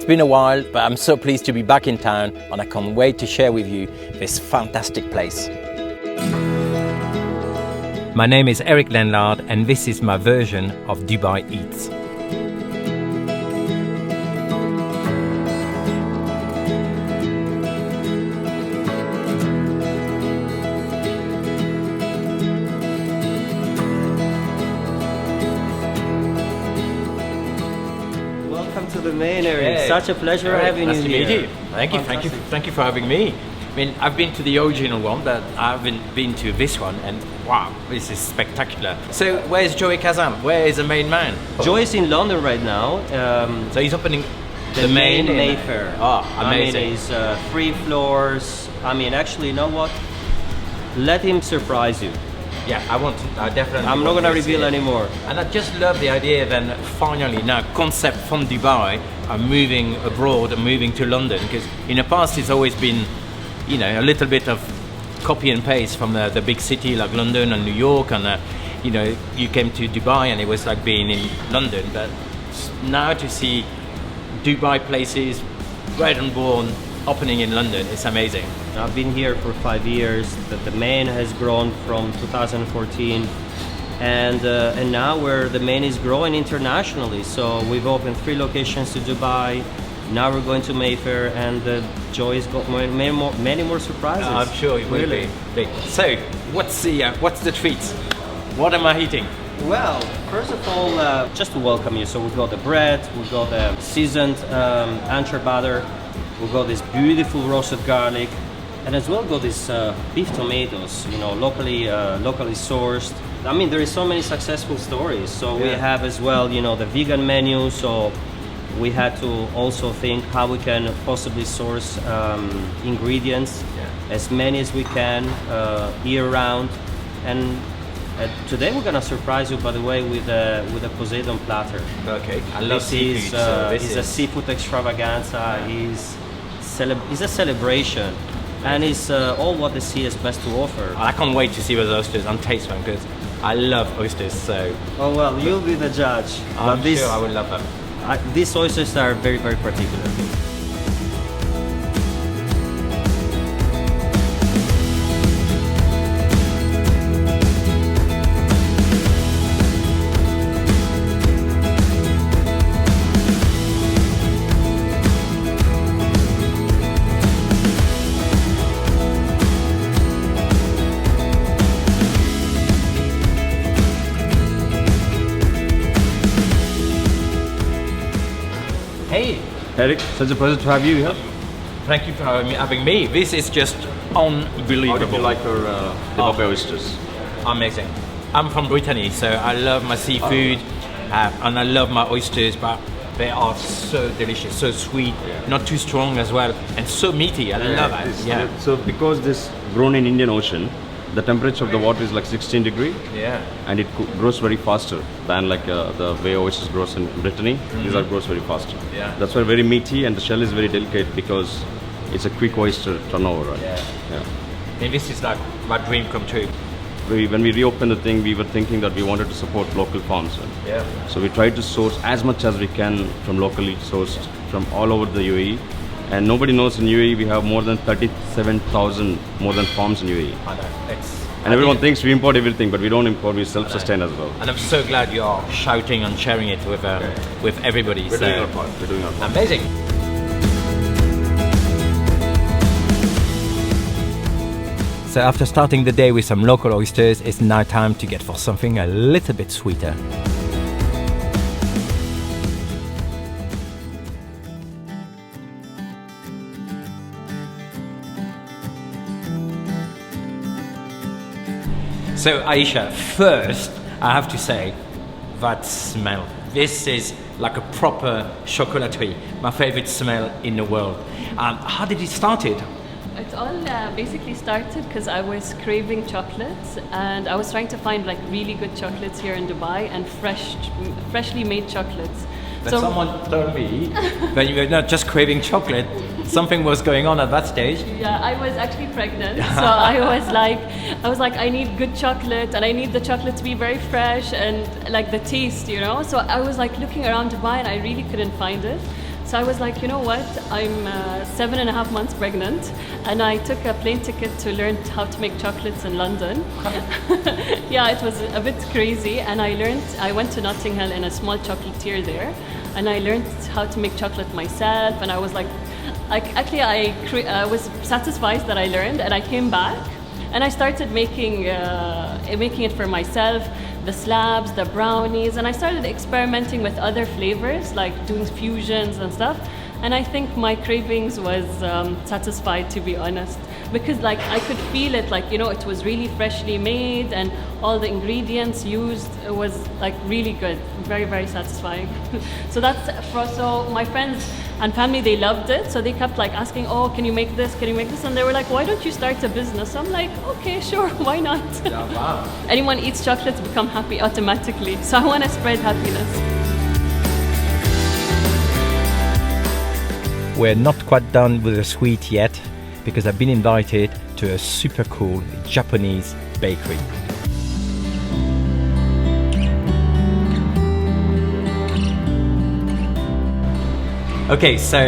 It's been a while, but I'm so pleased to be back in town and I can't wait to share with you this fantastic place. My name is Lanlard and this is my version of Dubai Eats. Welcome to the main area. It's such a pleasure having you here. Nice to meet you. Thank you for having me. I mean, I've been to the original one, but I haven't been to this one, and wow, this is spectacular. So, where's Joey Kazam? Where is the main man? Joey is in London right now. So he's opening the main Mayfair. Oh, amazing. I mean, it's 3 floors. I mean, actually, you know what? Let him surprise you. Yeah, I definitely. I'm not gonna reveal anymore. And I just love the idea then finally now concept from Dubai are moving abroad and moving to London, because in the past it's always been, you know, a little bit of copy and paste from the big city like London and New York, and you know, you came to Dubai and it was like being in London. But now to see Dubai places bred and born opening in London, it's amazing. I've been here for 5 years. The main has grown from 2014, and now the main is growing internationally. So we've opened 3 locations to Dubai. Now we're going to Mayfair, and Joey's got many more surprises. I'm sure it will be. So, what's the treats? What am I eating? Well, first of all, just to welcome you. So we've got the bread, we've got the seasoned anchovies butter, we've got this beautiful roasted garlic, and as well got these beef tomatoes, you know, locally sourced. I mean, there is so many successful stories. So we have as well, you know, the vegan menu. So we had to also think how we can possibly source ingredients, as many as we can, year-round. And today we're gonna surprise you, by the way, with a Poseidon platter. Okay, I love seafood. This is a seafood extravaganza. It's a celebration, and it's all what the sea has best to offer. I can't wait to see those oysters and taste them, because I love oysters. So. Oh well, you'll be the judge. I'm sure I will love them. These oysters are very, very particular. Hey, Eric, such a pleasure to have you here. thank you for having me. This is just unbelievable. How did you like your Dubai oysters? Amazing. I'm from Brittany, so I love my seafood and I love my oysters, but they are so delicious, so sweet, not too strong as well, and so meaty. I love it. Yeah. So because this grown in Indian Ocean, the temperature of the water is like 16 degrees. Yeah. And it grows very faster than like the way oysters grows in Brittany. These are grows very faster. Yeah. That's why very meaty, and the shell is very delicate because it's a quick oyster turnover, right? Yeah. And this is like my dream come true. When we reopened the thing, we were thinking that we wanted to support local farms. Right? Yeah. So we tried to source as much as we can from locally sourced from all over the UAE. And nobody knows in UAE we have more than 37,000 farms in UAE. I know. And everyone thinks we import everything, but we don't import, we self-sustain as well. And I'm so glad you are shouting and sharing it with everybody. We're doing our part. We're doing our part. Amazing. So after starting the day with some local oysters, it's now time to get for something a little bit sweeter. So Aisha, first I have to say, that smell. This is like a proper chocolaterie, my favorite smell in the world. How did it started? It all basically started because I was craving chocolates, and I was trying to find like really good chocolates here in Dubai and freshly made chocolates. But someone told me that you were not just craving chocolate, something was going on at that stage. Yeah, I was actually pregnant, so I was like, I need good chocolate, and I need the chocolate to be very fresh and like the taste, you know. So I was like looking around Dubai, and I really couldn't find it. So I was like, you know what? I'm 7.5 months pregnant, and I took a plane ticket to learn how to make chocolates in London. Yeah, it was a bit crazy, and I went to Notting Hill in a small chocolatier there, and I learned how to make chocolate myself, and I was like, I was satisfied that I learned, and I came back, and I started making it for myself, the slabs, the brownies, and I started experimenting with other flavors, like doing fusions and stuff. And I think my cravings was satisfied, to be honest, because like I could feel it, like, you know, it was really freshly made, and all the ingredients used was like really good, very, very satisfying. So my friends and family, they loved it, so they kept like asking, oh, can you make this, and they were like, why don't you start a business? So I'm like, okay, sure, why not? Yeah, wow. Anyone eats chocolates become happy automatically, so I want to spread happiness. We're not quite done with the sweet yet, because I've been invited to a super cool Japanese bakery. Okay, so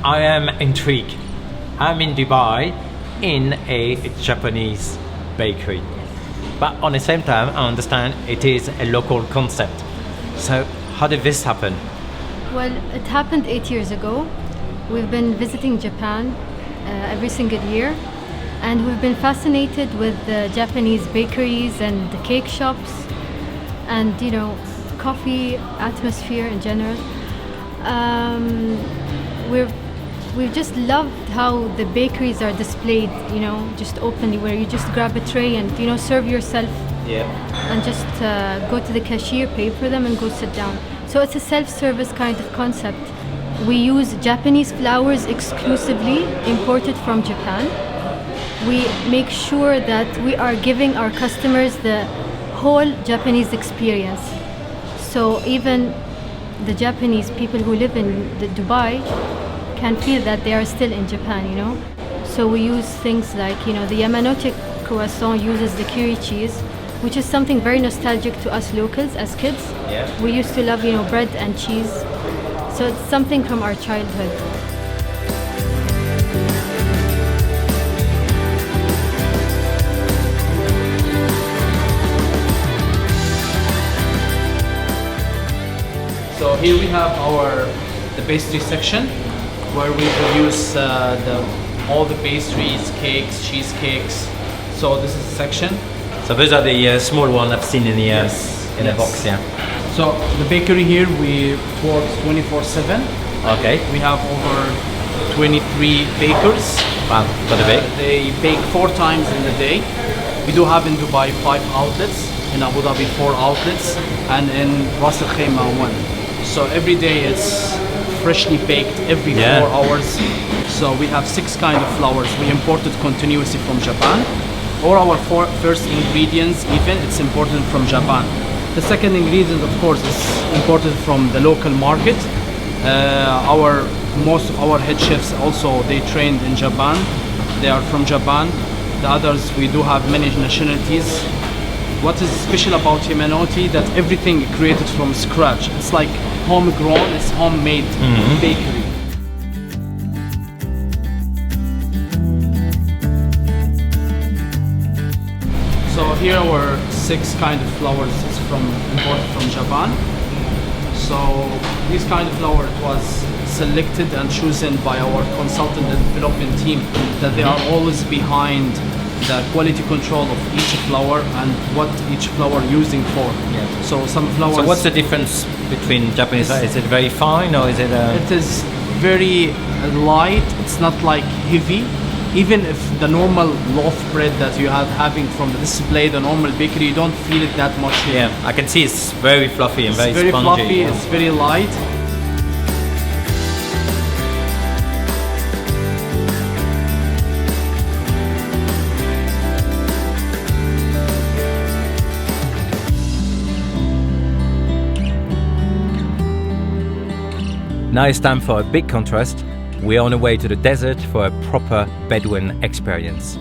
I am intrigued. I'm in Dubai in a Japanese bakery. But on the same time, I understand it is a local concept. So how did this happen? Well, it happened 8 years ago. We've been visiting Japan every single year, and we've been fascinated with the Japanese bakeries and the cake shops, and, you know, coffee atmosphere in general. We've just loved how the bakeries are displayed, you know, just openly, where you just grab a tray and, you know, serve yourself. Yeah. And just go to the cashier, pay for them, and go sit down. So it's a self-service kind of concept. We use Japanese flours exclusively, imported from Japan. We make sure that we are giving our customers the whole Japanese experience. So even the Japanese people who live in Dubai can feel that they are still in Japan, you know. So we use things like, you know, the Yamanote croissant uses the curry cheese, which is something very nostalgic to us locals as kids. Yeah. We used to love, you know, bread and cheese. So it's something from our childhood. So here we have the pastry section, where we produce all the pastries, cakes, cheesecakes. So this is a section. So those are the small ones I've seen in the Yes. box, yeah. So the bakery here, we work 24/7. Okay. We have over 23 bakers. Wow, got a big. They bake 4 times in the day. We do have in Dubai 5 outlets, in Abu Dhabi 4 outlets, and in Ras Al Khaimah 1. So every day it's freshly baked every 4 hours. So we have 6 kind of flours. We import it continuously from Japan. All our first ingredients, even, it's imported from Japan. The second ingredient, of course, is imported from the local market. Most of our head chefs also, they trained in Japan. They are from Japan. The others, we do have many nationalities. What is special about Yamanote, that everything created from scratch. It's like homegrown, it's homemade bakery. So here our 6 kind of flours is imported from Japan. So this kind of flour was selected and chosen by our consultant and development team, that they are always behind the quality control of each flour and what each flour using for. Yeah. So some flours. So what's the difference between Japanese? Is it very fine, or is it? It is very light. It's not like heavy. Even if the normal loaf bread that you are having from the display, the normal bakery, you don't feel it that much. Yeah, I can see it's very fluffy and It's very very spongy. fluffy. It's very light. Now it's time for a big contrast. We're on the way to the desert for a proper Bedouin experience.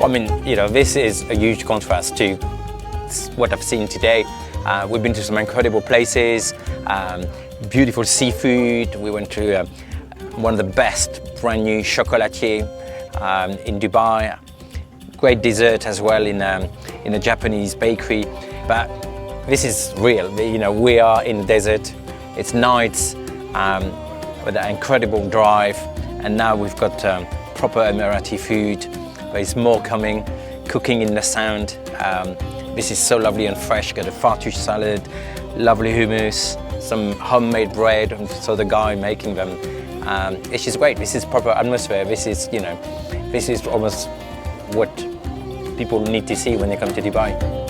I mean, this is a huge contrast to what I've seen today. We've been to some incredible places, beautiful seafood. We went to one of the best brand new chocolatier in Dubai. Great dessert as well in a Japanese bakery. But this is real. We are in the desert. It's nights with an incredible drive, and now we've got proper Emirati food. There's more coming, cooking in the sand. This is so lovely and fresh. Got a fattoush salad, lovely hummus, some homemade bread, and so the guy making them. It's just great. This is proper atmosphere. This is almost what people need to see when they come to Dubai.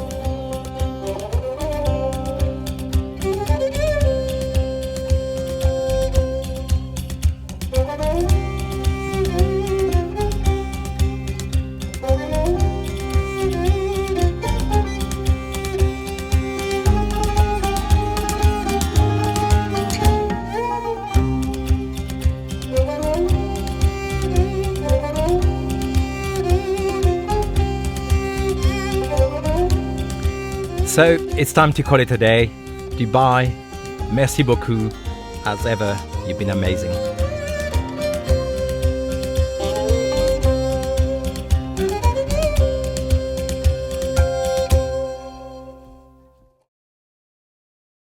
So it's time to call it a day. Dubai, merci beaucoup. As ever, you've been amazing.